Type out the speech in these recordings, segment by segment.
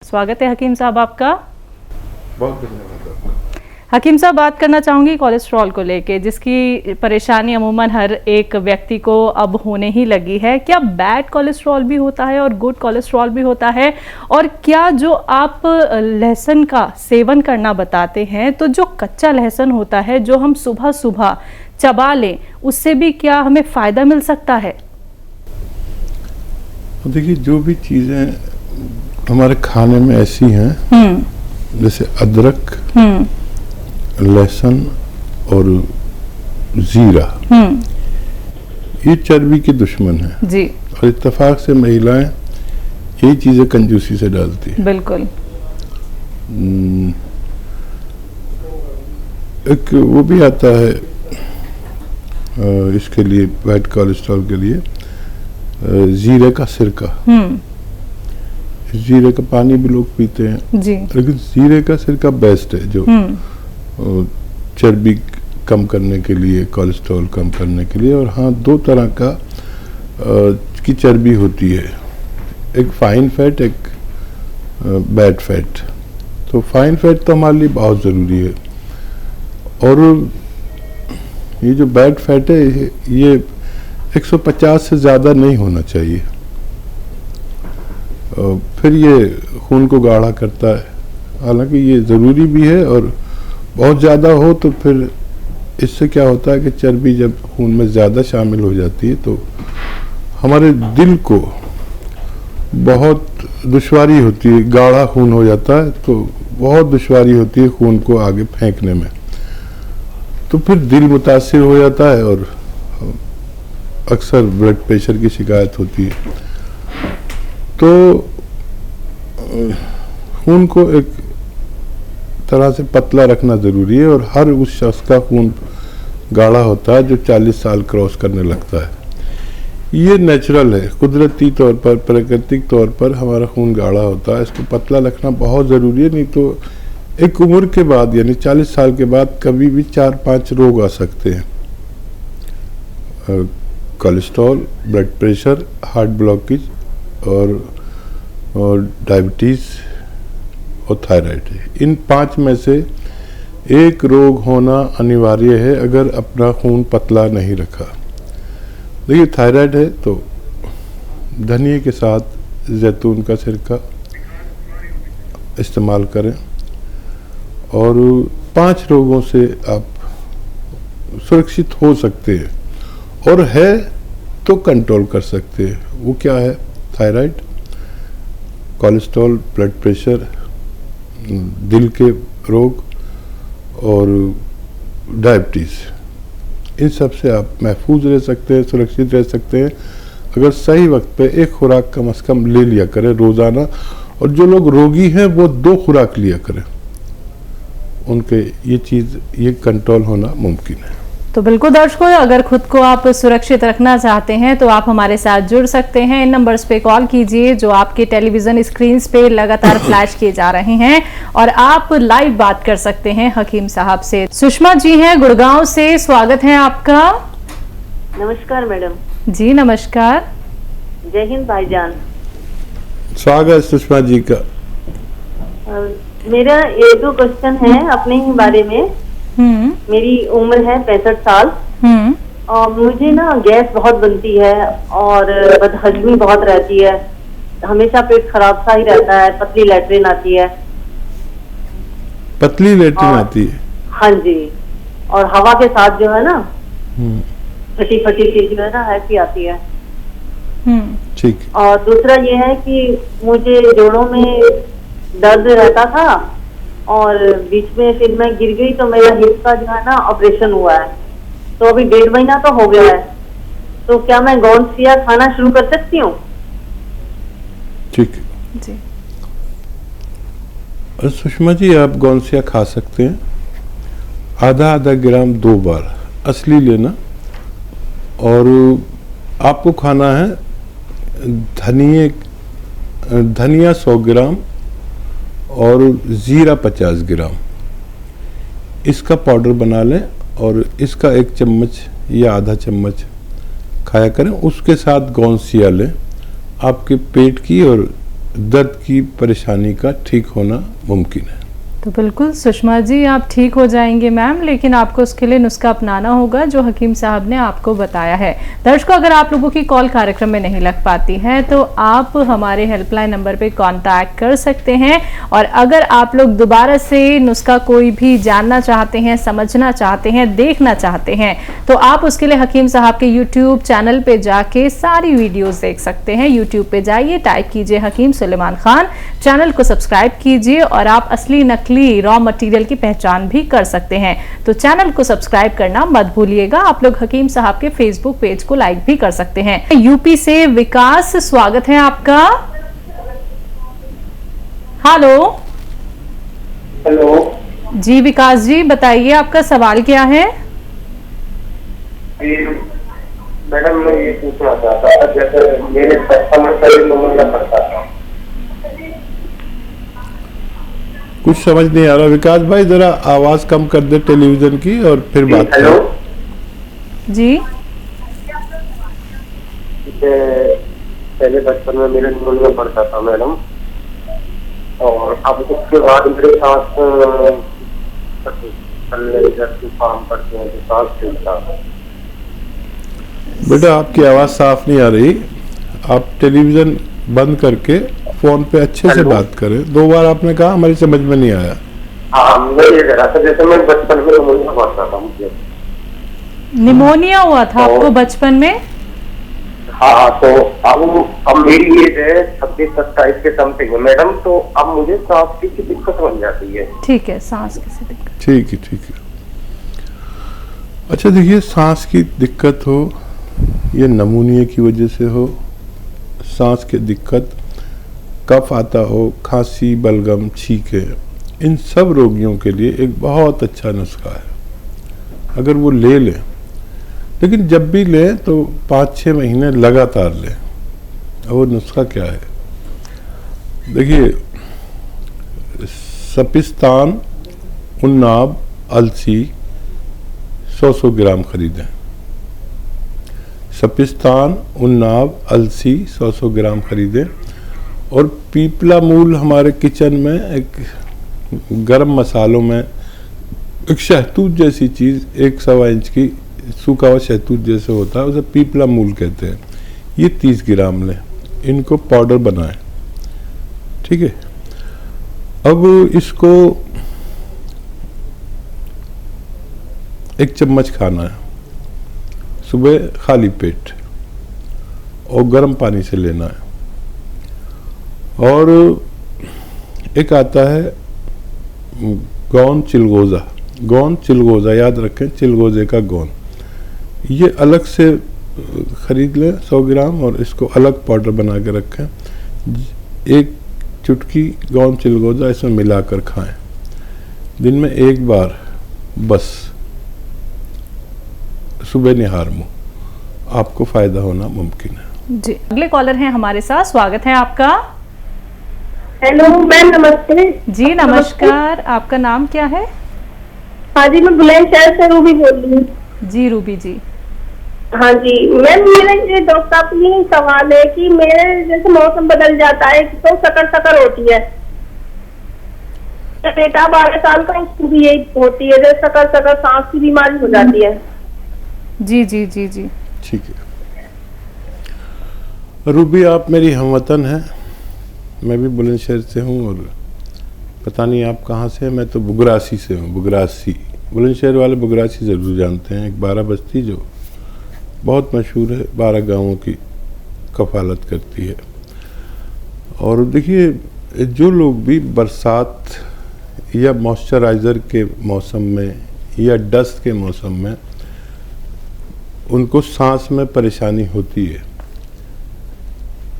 स्वागत है हकीम साहब आपका। बहुत धन्यवाद आपका। हकीम साहब, बात करना चाहूँगी कोलेस्ट्रॉल को लेके, जिसकी परेशानी अमूमन हर एक व्यक्ति को अब होने ही लगी है। क्या बैड कोलेस्ट्रॉल भी होता है और गुड कोलेस्ट्रॉल भी होता है? और क्या जो आप लहसुन का सेवन करना बताते हैं, तो जो कच्चा लहसुन होता है जो हम सुबह सुबह चबा लें, उससे भी क्या हमें फ़ायदा मिल सकता है? देखिए, जो भी चीज़ें हमारे खाने में ऐसी हैं, जैसे अदरक, लहसुन और जीरा, ये चर्बी के दुश्मन है जी। और इत्तेफाक से महिलाएं यही चीजें कंजूसी से डालती हैं। बिल्कुल। एक वो भी आता है इसके लिए, बैड कोलेस्ट्रॉल के लिए, जीरे का सिरका। जीरे का पानी भी लोग पीते हैं जी, लेकिन जीरे का सिरका बेस्ट है, जो चर्बी कम करने के लिए, कोलेस्ट्रॉल कम करने के लिए। और हाँ, दो तरह का की चर्बी होती है, एक फाइन फैट, एक बैड फैट। तो फाइन फैट तो हमारे लिए बहुत ज़रूरी है, और ये जो बैड फैट है ये 150 से ज़्यादा नहीं होना चाहिए। फिर ये खून को गाढ़ा करता है, हालांकि ये ज़रूरी भी है, और बहुत ज़्यादा हो तो फिर इससे क्या होता है कि चर्बी जब खून में ज़्यादा शामिल हो जाती है तो हमारे दिल को बहुत दुश्वारी होती है, गाढ़ा खून हो जाता है तो बहुत दुश्वारी होती है खून को आगे फेंकने में, तो फिर दिल मुतासिर हो जाता है और अक्सर ब्लड प्रेशर की शिकायत होती है। तो खून को एक तरह से पतला रखना ज़रूरी है, और हर उस शख्स का खून गाढ़ा होता है जो 40 साल क्रॉस करने लगता है। ये नेचुरल है, कुदरती तौर पर, प्राकृतिक तौर पर हमारा खून गाढ़ा होता है। इसको पतला रखना बहुत ज़रूरी है, नहीं तो एक उम्र के बाद, यानी 40 साल के बाद कभी भी 4-5 रोग आ सकते हैं। Cholesterol, blood pressure, heart blockage और डायबिटीज़ और थायराइड है। इन 5 में से एक रोग होना अनिवार्य है अगर अपना खून पतला नहीं रखा। देखिए, थायराइड है तो धनिए के साथ जैतून का सिरका इस्तेमाल करें, और 5 रोगों से आप सुरक्षित हो सकते हैं, और है तो कंट्रोल कर सकते हैं। वो क्या है? थायराइड, कोलेस्ट्रॉल, ब्लड प्रेशर, दिल के रोग और डायबिटीज़। इन सब से आप महफूज रह सकते हैं, सुरक्षित रह सकते हैं अगर सही वक्त पे एक खुराक कम से कम ले लिया करें रोज़ाना। और जो लोग रोगी हैं वो 2 खुराक लिया करें, उनके ये कंट्रोल होना मुमकिन है। तो बिल्कुल दर्शकों, अगर खुद को आप सुरक्षित रखना चाहते हैं तो आप हमारे साथ जुड़ सकते हैं। इन नंबर्स पे कॉल कीजिए जो आपके टेलीविजन स्क्रीन पे लगातार फ्लैश किए जा रहे हैं, और आप लाइव बात कर सकते हैं हकीम साहब से। सुषमा जी हैं गुड़गांव से, स्वागत है आपका। नमस्कार मैडम। जी नमस्कार। जय हिंद भाईजान। स्वागत सुषमा जी का। मेरा 1-2 क्वेश्चन है अपने ही बारे में। मेरी उम्र है 65 साल, और मुझे ना गैस बहुत बनती है और बदहजमी बहुत रहती है, हमेशा पेट खराब सा ही रहता है, पतली लैट्रिन आती है। पतली लैट्रिन आती है? हाँ जी, और हवा के साथ जो है ना फटी फटी सी जो है ना ऐसी आती है। ठीक। और दूसरा ये है कि मुझे जोड़ों में दर्द रहता था, और बीच में फिर मैं गिर गई तो मेरा हिप का जो है ना ऑपरेशन हुआ है, तो अभी 1.5 महीना तो हो गया है। तो क्या मैं गौनसिया खाना शुरू कर सकती हूँ? ठीक जी। और सुषमा जी, आप गौनसिया खा सकते हैं, आधा ग्राम 2 बार असली लेना, और आपको खाना है धनिया 100 ग्राम और जीरा 50 ग्राम, इसका पाउडर बना लें और इसका 1 चम्मच या आधा चम्मच खाया करें। उसके साथ गौनसिया लें, आपके पेट की और दर्द की परेशानी का ठीक होना मुमकिन है। तो बिल्कुल सुषमा जी, आप ठीक हो जाएंगे मैम, लेकिन आपको उसके लिए नुस्खा अपनाना होगा जो हकीम साहब ने आपको बताया है। दर्शकों, अगर आप लोगों की कॉल कार्यक्रम में नहीं लग पाती है तो आप हमारे हेल्पलाइन नंबर पे कांटेक्ट कर सकते हैं। और अगर आप लोग दोबारा से नुस्खा कोई भी जानना चाहते हैं, समझना चाहते हैं, देखना चाहते हैं, तो आप उसके लिए हकीम साहब के यूट्यूब चैनल पे जाके सारी वीडियोज देख सकते हैं। यूट्यूब पे जाइए, टाइप कीजिए हकीम सुलेमान खान, चैनल को सब्सक्राइब कीजिए और आप असली नकली रॉ मटेरियल की पहचान भी कर सकते हैं। तो चैनल को सब्सक्राइब करना मत भूलिएगा। आप लोग हकीम साहब के फेसबुक पेज को लाइक भी कर सकते हैं। यूपी से विकास, स्वागत है आपका। हेलो। हेलो जी विकास जी, बताइए आपका सवाल क्या है। मैडम, मैं ये पूछना चाहता था, जैसे मेरे बचपन में शरीर में पड़ता था। कुछ समझ नहीं आ रहा विकास भाई, जरा आवाज कम कर दे टेलीविजन की और फिर बात हेलो जी। पहले बचपन में मेरे मुंह में पड़ता था मैडम, और अब उसके बाद मेरे सांस काम करते हैं तो सांस चलता है। बेटा आपकी आवाज साफ नहीं आ रही, आप टेलीविजन बंद करके फोन पे अच्छे से बात करें। 2 बार आपने कहा, हमारी समझ में नहीं आया। हाँ, मैं ये कह रहा था, जैसे मैं बचपन में निमोनिया पड़ता था, मुझे निमोनिया हुआ था आपको बचपन में? हाँ, तो अब मेरी एज है 26-27 के समथिंग है मैडम, तो अब मुझे सांस की दिक्कत बन जाती है। ठीक है, सांस की दिक्कत। ठीक है, ठीक है। अच्छा देखिए, सांस की दिक्कत हो, ये निमोनिया की वजह से हो, सांस की दिक्कत, कफ आता हो, खांसी, बलगम, छींके, इन सब रोगियों के लिए एक बहुत अच्छा नुस्खा है अगर वो ले लें। लेकिन जब भी लें तो 5-6 महीने लगातार लें। वो नुस्खा क्या है? देखिए, सपिस्तान, उन्नाब, अलसी 100-100 ग्राम खरीदें। सपिस्तान, उन्नाब, अलसी 100-100 ग्राम खरीदें। और पीपला मूल हमारे किचन में एक गरम मसालों में एक शहतूत जैसी चीज़, 1-1.25 इंच की सूखा हुआ शहतूत जैसे होता है, उसे पीपला मूल कहते हैं। ये 30 ग्राम लें, इनको पाउडर बनाएं। ठीक है। अब इसको 1 चम्मच खाना है सुबह खाली पेट, और गर्म पानी से लेना है। और एक आता है गौन चिलगोज़ा, गौन चिलगोज़ा, याद रखें, चिलगोज़े का गौन, ये अलग से खरीद लें 100 ग्राम, और इसको अलग पाउडर बना के रखें। 1 चुटकी गौन चिलगोज़ा इसमें मिलाकर खाएं, दिन में 1 बार बस, सुबह निहार मुँह, आपको फायदा होना मुमकिन है। जी, अगले कॉलर हैं हमारे साथ, स्वागत है आपका। हेलो मैम, नमस्ते। जी नमस्कार, आपका नाम क्या है? हाँ जी, मैं बुलंदशहर से रूबी बोल रही हूँ। जी रूबी जी। हाँ जी मैम, मेरा ये डॉक्टर साहब यही सवाल है कि मेरे जैसे मौसम बदल जाता है तो शक्कर होती है। बेटा 12 साल का, उसको भी यही होती है, जैसे शक्कर सांस की बीमारी हो जाती है। जी जी जी जी, ठीक है। रूबी, आप मेरी हमवतन हैं, मैं भी बुलंदशहर से हूँ, और पता नहीं आप कहाँ से हैं। मैं तो बुगरासी से हूँ, बुगरासी। बुलंदशहर वाले बुगरासी ज़रूर जानते हैं, एक 12 बस्ती जो बहुत मशहूर है, 12 गांवों की कफालत करती है। और देखिए, जो लोग भी बरसात या मॉइस्चराइज़र के मौसम में या डस्ट के मौसम में उनको सांस में परेशानी होती है,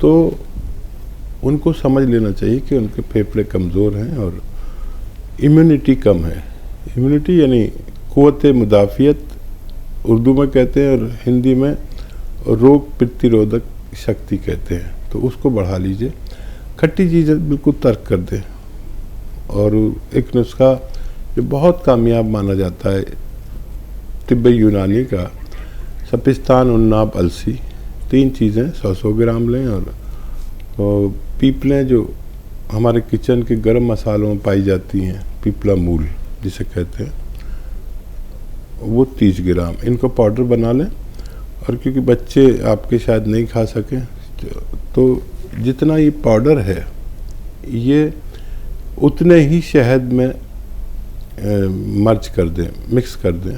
तो उनको समझ लेना चाहिए कि उनके फेफड़े कमज़ोर हैं और इम्यूनिटी कम है। इम्यूनिटी यानी क़ुव्वत मुदाफ़ियत उर्दू में कहते हैं, और हिंदी में रोग प्रतिरोधक शक्ति कहते हैं। तो उसको बढ़ा लीजिए, खट्टी चीज़ें बिल्कुल तर्क कर दें। और एक नुस्खा जो बहुत कामयाब माना जाता है तिब्बे यूनानी का, सपिस्तान, उन्नाब, अलसी, 3 चीज़ें 100-100 ग्राम लें और और पीपलें जो हमारे किचन के गरम मसालों में पाई जाती हैं, पीपला मूल जिसे कहते हैं, वो 30 ग्राम, इनको पाउडर बना लें। और क्योंकि बच्चे आपके शायद नहीं खा सकें, तो जितना ये पाउडर है ये उतने ही शहद में मर्ज कर दें, मिक्स कर दें।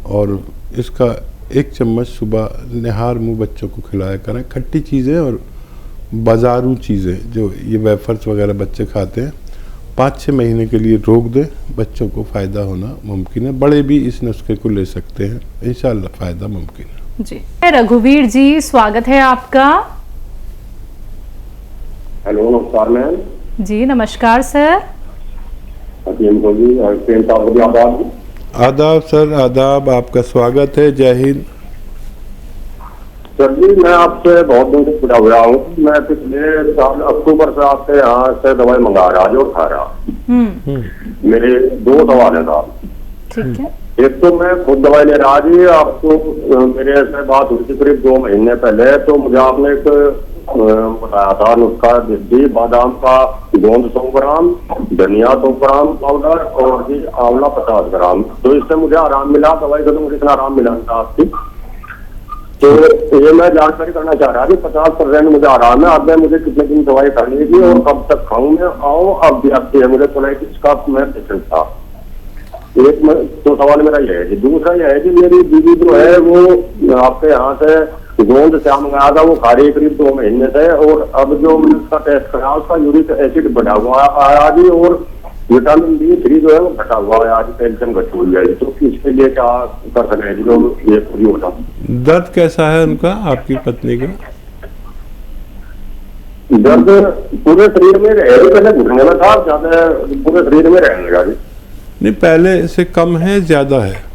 और इसका 1 चम्मच सुबह निहार मुँह बच्चों को खिलाया करें। खट्टी चीज़ें और बाजारू चीज़ें जो ये वेफर्स वगैरह बच्चे खाते हैं 5-6 महीने के लिए रोक दें, बच्चों को फ़ायदा होना मुमकिन है। बड़े भी इस नुस्खे को ले सकते हैं, इंशाल्लाह फ़ायदा मुमकिन है। जी रघुवीर जी, स्वागत है आपका। हेलो, नमस्कार मैम। जी नमस्कार सर। आदाब सर, आदाब, आपका स्वागत है, जय हिंद। सर जी, मैं आपसे बहुत दिन से जुड़ा हुआ हूँ। मैं पिछले साल अक्टूबर से आपके यहाँ से दवाई मंगा रहा जो खा रहा। मेरे 2 सवाल है साहब। ठीक है। एक तो मैं खुद दवाई ले रहा जी, आपको मेरे से बात हुई थी करीब 2 महीने पहले, तो मुझे आपने एक बताया था नुस्खा दी, बादाम का गोंद 100 ग्राम, धनिया 100 ग्राम पाउडर और जी आंवला 50 ग्राम। तो इससे मुझे आराम मिला, दवाई से तो मुझे इतना आराम मिला था आपकी। तो ये मैं जानकारी करना चाह रहा था, 50% मुझे आराम है। अब मुझे कितने दिन दवाई करनी थी और कब तक खाऊं मैं? आओ अब भी आपकी है, मुझे कोलाइटिस का मैं पेशेंट था। एक तो सवाल मेरा ये है। दूसरा ये है कि मेरी दीदी जो है वो आपके यहाँ से गोंद से मंगाया था, वो खा रही करीब 2 महीने से, और अब जो मैंने उसका टेस्ट करा उसका यूरिक एसिड बढ़ा हुआ आया जी, और विटामिन D3 जो है वो घटा हुआ है, आज कैल्शियम घट हुई है। तो इसके लिए क्या कर सकते हैं जो ये पूरी होता? दर्द कैसा है उनका, आपकी पत्नी का? दर्द पूरे शरीर में रहे, पहले घुटने में था, ज्यादा पूरे शरीर में रहने लगा जी। नहीं, पहले से कम है, ज्यादा है?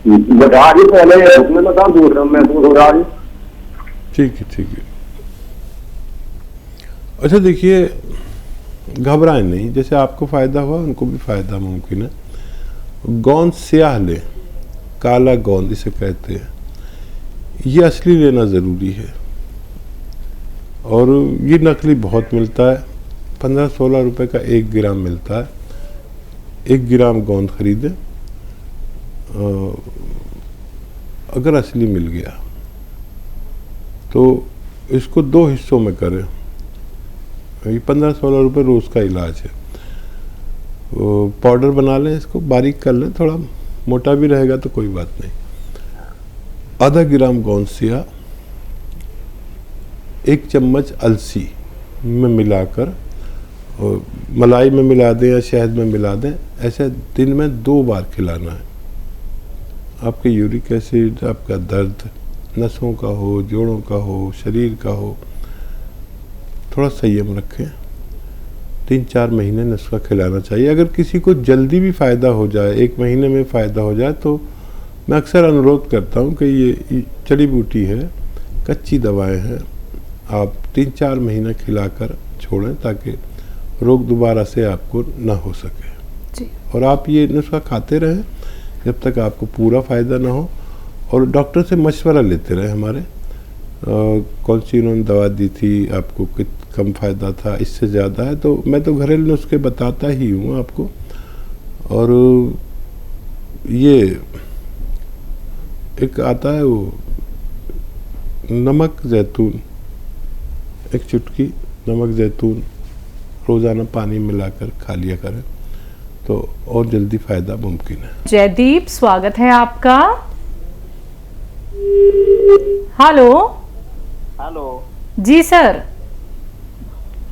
बता जी, पहले घुटने में था, दूसरा महसूस हो रहा जी। ठीक है, ठीक है। अच्छा देखिए, घबराएं नहीं, जैसे आपको फ़ायदा हुआ उनको भी फ़ायदा मुमकिन है। गोंद स्याह लें, काला गोंद इसे कहते हैं, ये असली लेना ज़रूरी है। और ये नकली बहुत मिलता है, 15-16 रुपए का 1 ग्राम मिलता है। 1 ग्राम गोंद खरीदें, अगर असली मिल गया तो इसको 2 हिस्सों में करें। ये 15-16 रुपये रोज़ का इलाज है। पाउडर बना लें, इसको बारीक कर लें, थोड़ा मोटा भी रहेगा तो कोई बात नहीं। आधा ग्राम गोंद सिया, 1 चम्मच अलसी में मिलाकर और मलाई में मिला दें या शहद में मिला दें। ऐसे दिन में 2 बार खिलाना है। आपके यूरिक एसिड, आपका दर्द नसों का हो, जोड़ों का हो, शरीर का हो, थोड़ा संयम रखें। 3-4 महीने नुस्खा खिलाना चाहिए। अगर किसी को जल्दी भी फ़ायदा हो जाए, 1 महीने में फ़ायदा हो जाए, तो मैं अक्सर अनुरोध करता हूं कि ये जड़ी बूटी है, कच्ची दवाएं हैं, आप 3-4 महीने खिलाकर छोड़ें ताकि रोग दोबारा से आपको ना हो सके जी। और आप ये नुस्खा खाते रहें जब तक आपको पूरा फ़ायदा ना हो, और डॉक्टर से मशवरा लेते रहे हमारे, कौन सी उन्होंने दवा दी थी आपको, कम फ़ायदा था, इससे ज़्यादा है। तो मैं तो घरेलू नुस्खे बताता ही हूँ आपको। और ये एक आता है वो नमक जैतून, 1 चुटकी नमक जैतून रोज़ाना पानी मिलाकर खा लिया करें तो और जल्दी फ़ायदा मुमकिन है। जयदीप, स्वागत है आपका। हेलो। हेलो जी सर।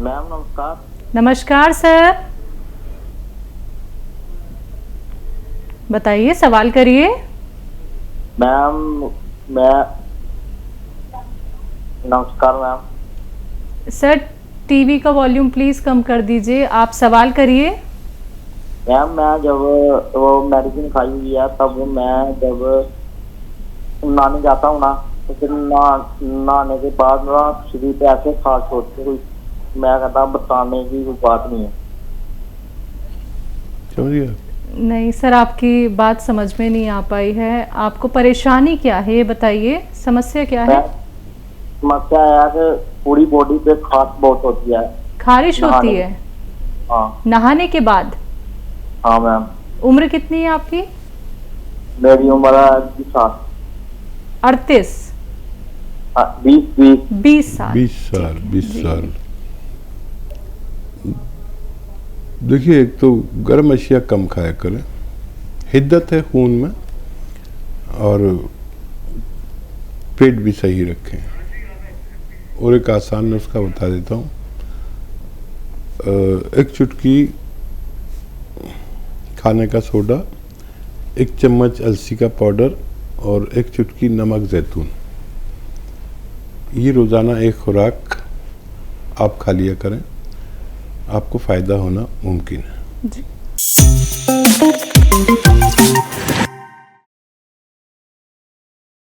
मैम, नमस्कार। नमस्कार सर, बताइए, सवाल करिए। मैम नमस्कार मैम। सर टीवी का वॉल्यूम प्लीज कम कर दीजिए, आप सवाल करिए। मैम, मैं जब वो मेडिसिन खाई हुई है, तब मैं जब नहाने जाता हूँ ना, तो फिर नहाने के बाद ना शरीर पे ऐसे खास होते, कोई मैं कहता बताने की कोई बात नहीं है। समझिए? नहीं सर, आपकी बात समझ में नहीं आ पाई है। आपको परेशानी क्या है ये बताइए, समस्या क्या है? समस्या है कि पूरी बॉडी पे खास बहुत होती है। खारिश होती नहाने- है हाँ नहाने के बाद? हाँ मैम। उम्र कितनी है आपकी? मेरी उम्र है 20 साल। 38? 20 20 साल। 20 साल। देखिए, एक तो गर्म अशिया कम खाया करें, हिद्दत है खून में, और पेट भी सही रखें। और एक आसान नुस्खा बता देता हूँ। एक चुटकी खाने का सोडा, 1 चम्मच अलसी का पाउडर और 1 चुटकी नमक जैतून, ये रोज़ाना एक खुराक आप खा लिया करें, आपको फ़ायदा होना मुमकिन है। जी।